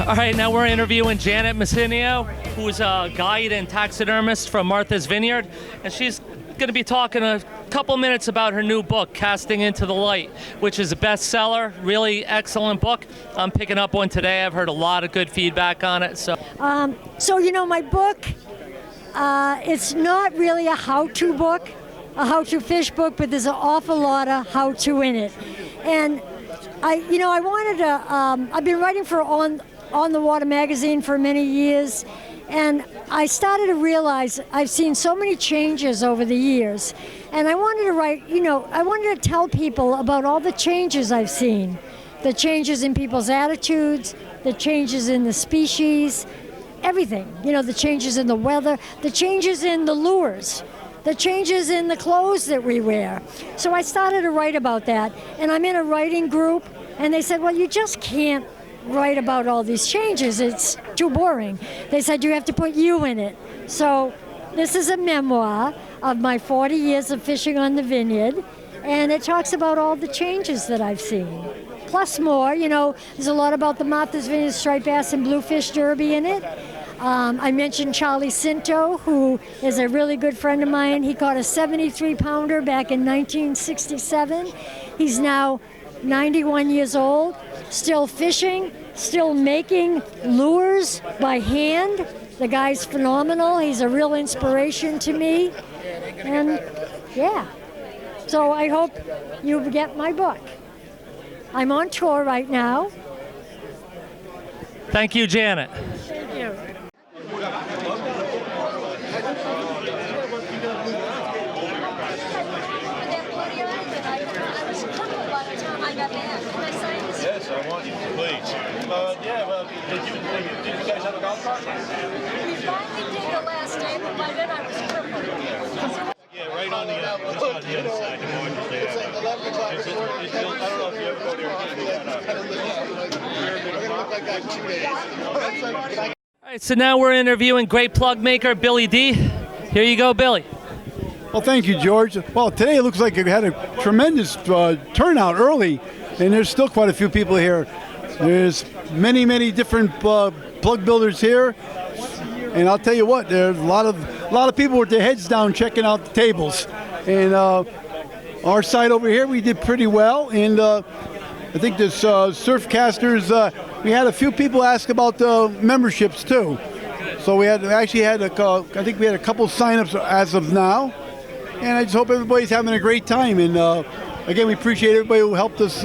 All right, now we're interviewing Janet Messineo, who's a guide and taxidermist from Martha's Vineyard, and she's going to be talking a couple minutes about her new book, Casting Into the Light, which is a bestseller, really excellent book. I'm picking up one today. I've heard a lot of good feedback on it. So you know, my book, it's not really a how-to book, a how-to fish book, but there's an awful lot of how-to in it. And I wanted to, I've been writing for On the Water magazine for many years, and I started to realize I've seen so many changes over the years, and I wanted to write, I wanted to tell people about all the changes I've seen, the changes in people's attitudes, the changes in the species, everything, the changes in the weather, the changes in the lures, the changes in the clothes that we wear. So I started to write about that, and I'm in a writing group, and they said, well, you just can't write about all these changes. It's too boring. They said you have to put you in it. So this is a memoir of my 40 years of fishing on the Vineyard, and it talks about all the changes that I've seen. Plus more, there's a lot about the Martha's Vineyard striped bass and bluefish derby in it. I mentioned Charlie Cinto, who is a really good friend of mine. He caught a 73-pounder back in 1967. He's now 91 years old, still fishing, still making lures by hand. The guy's phenomenal. He's a real inspiration to me. And yeah, so I hope you get my book. I'm on tour right now. thank you, Janet. Thank you. Yes, I want you to, please. Did you guys have a golf cart? We finally did the last day, but by then I was crippled. Yeah, right on just on the other side. It's like 11 o'clock. I don't know if you ever go there. All right, so now we're interviewing great plug maker Billy D. Here you go, Billy. Well, thank you, George. Well, today it looks like it had a tremendous turnout early, and there's still quite a few people here. There's many different plug builders here, and I'll tell you what, there's a lot of people with their heads down checking out the tables. And our side over here, we did pretty well, and I think this Surfcasters, we had a few people ask about the memberships too. So I think we had a couple signups as of now. And I just hope everybody's having a great time. And again, we appreciate everybody who helped us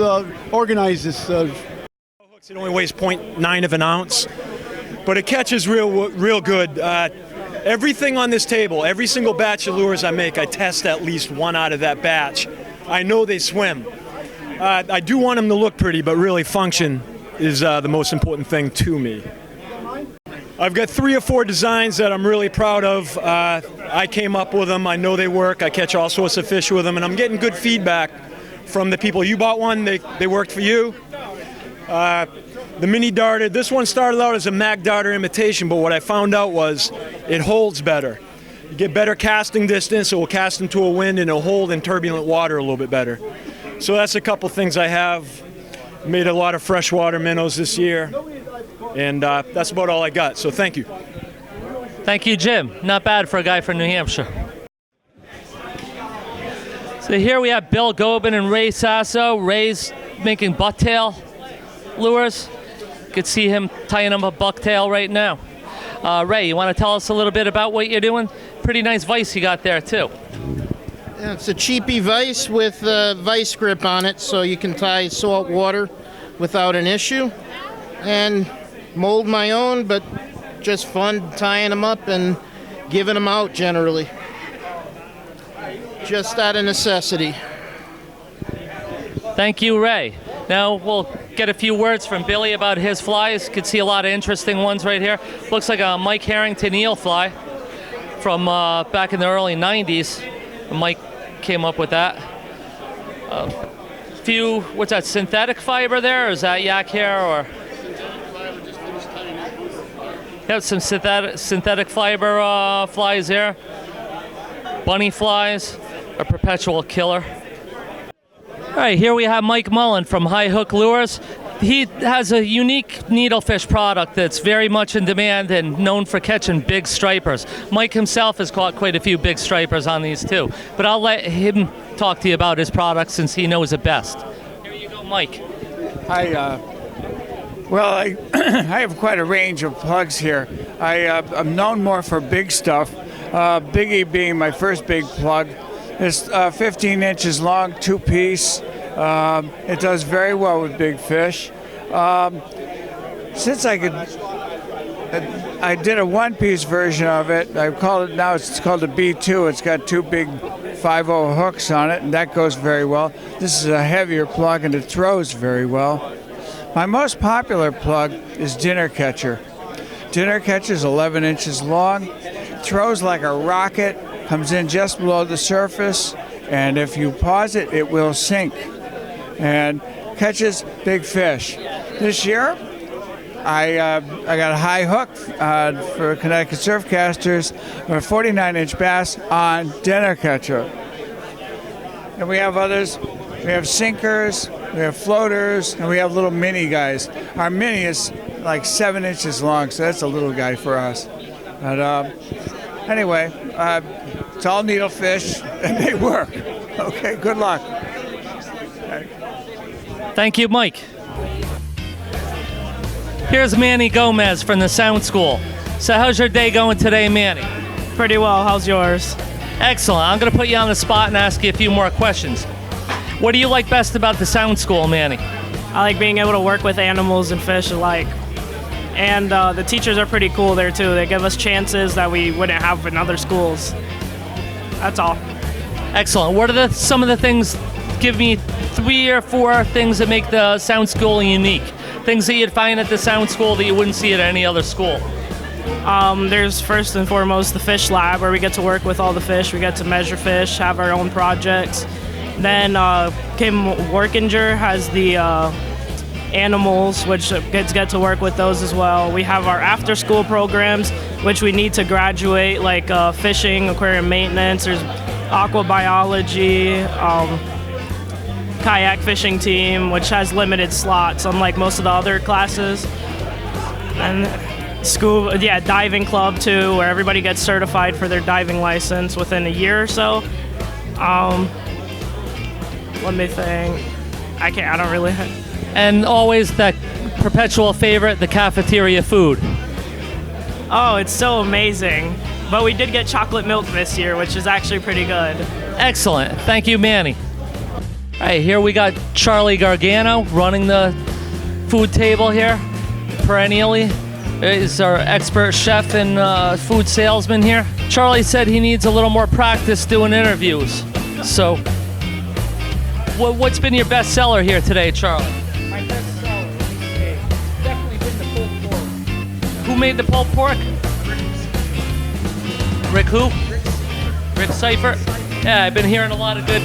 organize this. It only weighs 0.9 of an ounce, but it catches real good. Everything on this table, every single batch of lures I make, I test at least one out of that batch. I know they swim. I do want them to look pretty, but really function is the most important thing to me. I've got 3 or 4 designs that I'm really proud of. I came up with them. I know they work. I catch all sorts of fish with them, and I'm getting good feedback from the people. You bought one, they worked for you. The mini darter, this one started out as a mag darter imitation, but what I found out was it holds better. You get better casting distance, it will cast into a wind, and it'll hold in turbulent water a little bit better. So that's a couple things I have. Made a lot of freshwater minnows this year. And that's about all I got, so thank you. Thank you, Jim. Not bad for a guy from New Hampshire. So here we have Bill Gobin and Ray Sasso. Ray's making bucktail lures. You can see him tying up a bucktail right now. Ray, you want to tell us a little bit about what you're doing? Pretty nice vise you got there, too. Yeah, it's a cheapy vise with a vise grip on it, so you can tie salt water without an issue. And mold my own, but just fun tying them up and giving them out generally. Just out of necessity. Thank you, Ray. Now we'll get a few words from Billy about his flies. You can see a lot of interesting ones right here. Looks like a Mike Harrington eel fly from back in the early 90s. Mike came up with that. Few, what's that, synthetic fiber there, or is that yak hair, or? Have some synthetic fiber flies there. Bunny flies, a perpetual killer. All right, here we have Mike Mullen from High Hook Lures. He has a unique needlefish product that's very much in demand and known for catching big stripers. Mike himself has caught quite a few big stripers on these too, but I'll let him talk to you about his product since he knows it best. Here you go, Mike. Well, I have quite a range of plugs here. I'm known more for big stuff. Biggie being my first big plug. It's 15 inches long, 2-piece. It does very well with big fish. Since I did a 1-piece version of it. It's called a B2. It's got 2 big 5/0 hooks on it, and that goes very well. This is a heavier plug, and it throws very well. My most popular plug is Dinner Catcher. Dinner Catcher is 11 inches long, throws like a rocket, comes in just below the surface, and if you pause it, it will sink and catches big fish. This year, I got a high hook for Connecticut Surfcasters, a 49-inch bass on Dinner Catcher. And we have others. We have sinkers, we have floaters, and we have little mini guys. Our mini is like 7 inches long, so that's a little guy for us. But anyway, it's all needlefish, and they work. Okay, good luck. Thank you, Mike. Here's Manny Gomez from the Sound School. So how's your day going today, Manny? Pretty well. How's yours? Excellent. I'm going to put you on the spot and ask you a few more questions. What do you like best about the Sound School, Manny? I like being able to work with animals and fish alike. And the teachers are pretty cool there, too. They give us chances that we wouldn't have in other schools. That's all. Excellent. What are some of the things, give me 3 or 4 things that make the Sound School unique? Things that you'd find at the Sound School that you wouldn't see at any other school? There's first and foremost the fish lab, where we get to work with all the fish. We get to measure fish, have our own projects. Then Kim Workinger has the animals, which kids get to work with those as well. We have our after-school programs, which we need to graduate, like fishing, aquarium maintenance. There's aqua biology, kayak fishing team, which has limited slots, unlike most of the other classes. And diving club too, where everybody gets certified for their diving license within a year or so. Let me think. I don't really. And always that perpetual favorite, the cafeteria food. Oh, it's so amazing. But we did get chocolate milk this year, which is actually pretty good. Excellent. Thank you, Manny. All right, here we got Charlie Gargano running the food table here, perennially. Is our expert chef and food salesman here. Charlie said he needs a little more practice doing interviews. So, what's been your best seller here today, Charlie? My best seller, definitely been the pulled pork. Who made the pulled pork? Rick who? Rick Seifert? Yeah, I've been hearing a lot of good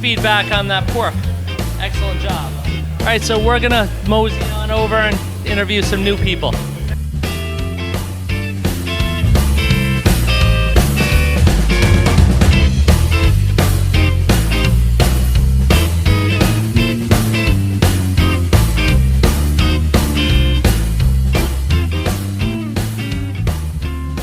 feedback on that pork. Excellent job. All right, so we're gonna mosey on over and interview some new people.